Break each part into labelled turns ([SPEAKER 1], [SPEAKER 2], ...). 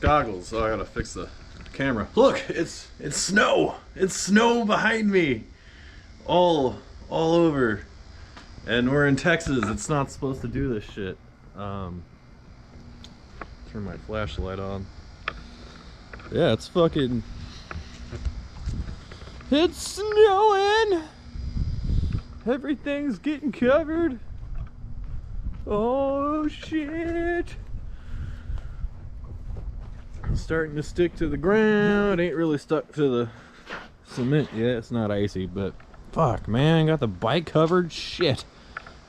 [SPEAKER 1] goggles. Oh, I gotta fix the camera. Look, it's snow. It's snow behind me, all over. And we're in Texas. It's not supposed to do this shit. Turn my flashlight on. Yeah, it's fucking. It's snowing. Everything's getting covered. Oh shit. It's starting to stick to the ground. Ain't really stuck to the cement yet. It's not icy, but fuck, man, got the bike covered. Shit.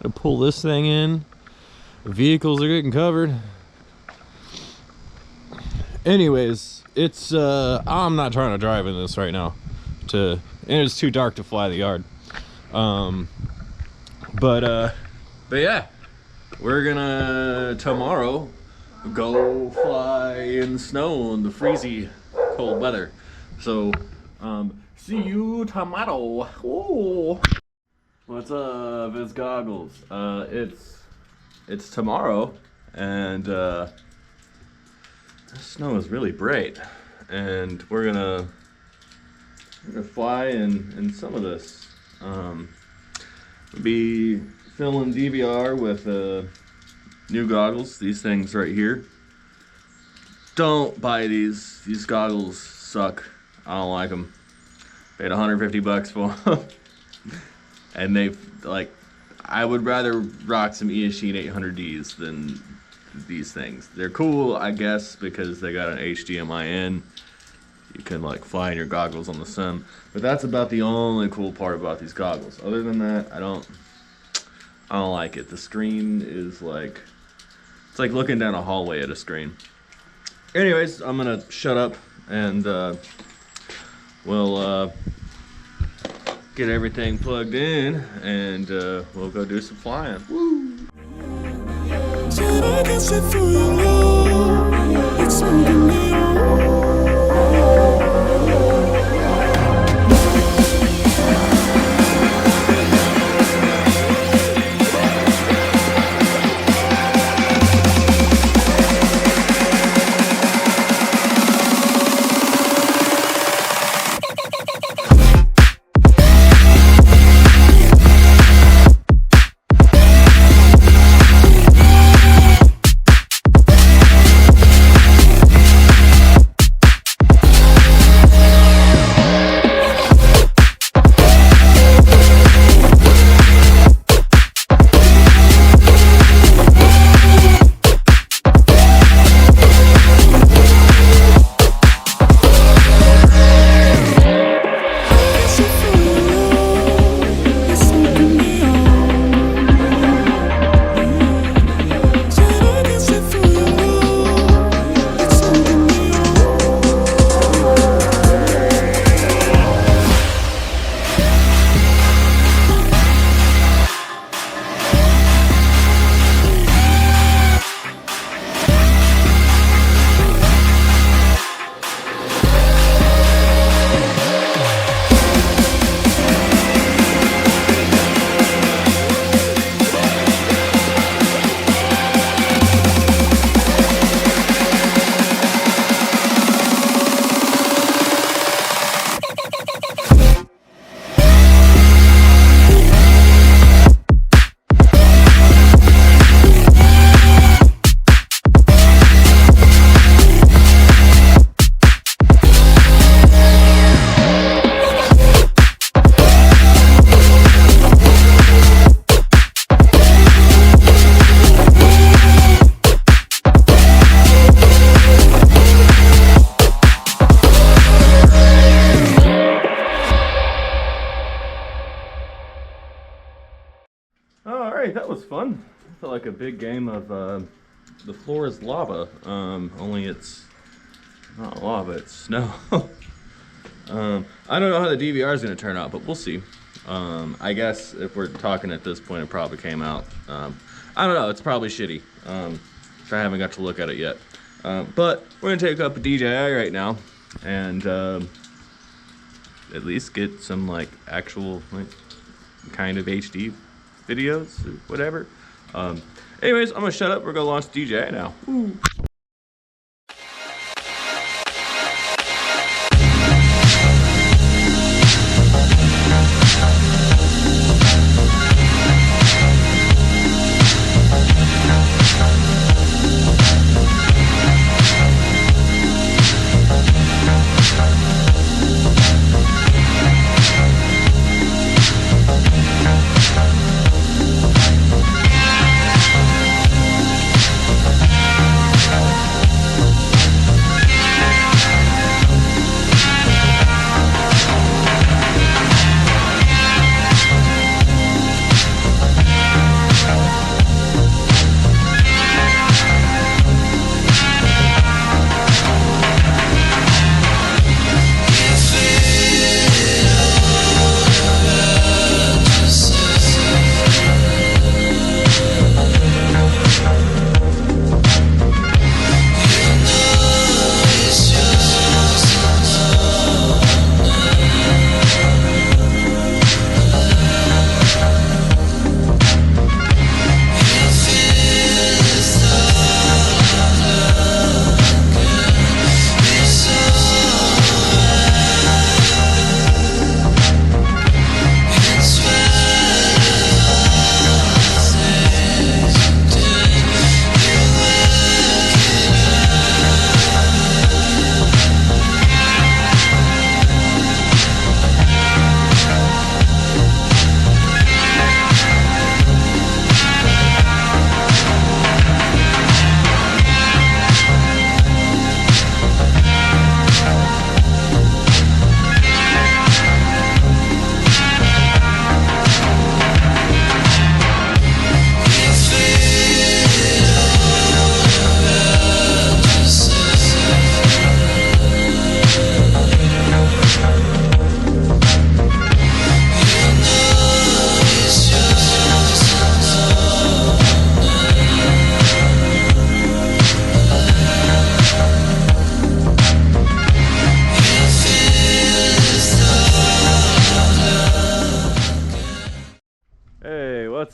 [SPEAKER 1] Gotta pull this thing in. The vehicles are getting covered. Anyways, it's I'm not trying to drive in this right now. And it's too dark to fly the yard. But yeah, we're gonna tomorrow go fly in the snow in the freezy cold weather. So see you tomorrow. Ooh. What's up? It's Goggles. It's tomorrow, and the snow is really bright, and we're gonna fly in some of this. Be filming DVR with new goggles. These things right here. Don't buy these. These goggles suck. I don't like them. Paid 150 bucks for them. And they've, like, I would rather rock some ESC 800Ds than these things. They're cool, I guess, because they got an HDMI in. You can, like, fly in your goggles on the sun. But that's about the only cool part about these goggles. Other than that, I don't like it. The screen is like, it's like looking down a hallway at a screen. Anyways, I'm gonna shut up and we'll get everything plugged in, and we'll go do some flying. Woo! Alright, that was fun. I felt like a big game of the floor is lava, only it's not lava, it's snow. I don't know how the DVR is going to turn out, but we'll see. I guess if we're talking at this point, it probably came out. I don't know, it's probably shitty. I haven't got to look at it yet. But we're going to take up a DJI right now and at least get some like actual like kind of HD videos or whatever. Anyways, I'm gonna shut up. We're gonna launch DJI now. Woo.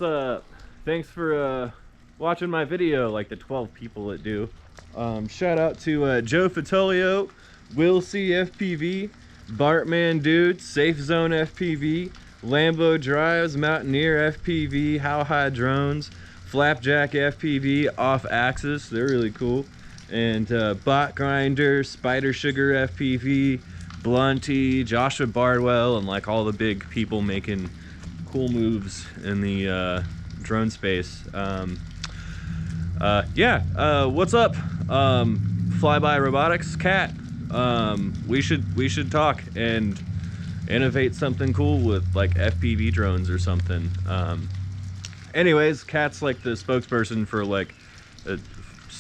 [SPEAKER 2] what's up? Thanks for watching my video, like the 12 people that do. Shout out to Joe Fitolio, Will C FPV, Bartman Dude, Safe Zone FPV, Lambo Drives, Mountaineer FPV, How High Drones, Flapjack FPV, Off Axis, they're really cool, and Bot Grinder, Spider Sugar FPV, Blunty, Joshua Bardwell, and like all the big people making cool moves in the drone space. What's up, Flyby Robotics Cat? We should talk and innovate something cool with like FPV drones or something. Anyways, Cat's like the spokesperson for like a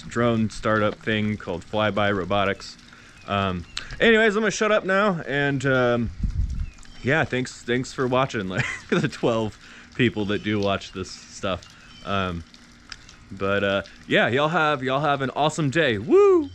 [SPEAKER 2] drone startup thing called Flyby Robotics. Anyways, I'm gonna shut up now, and yeah, thanks for watching, like the 12 people that do watch this stuff. Yeah, y'all have an awesome day. Woo!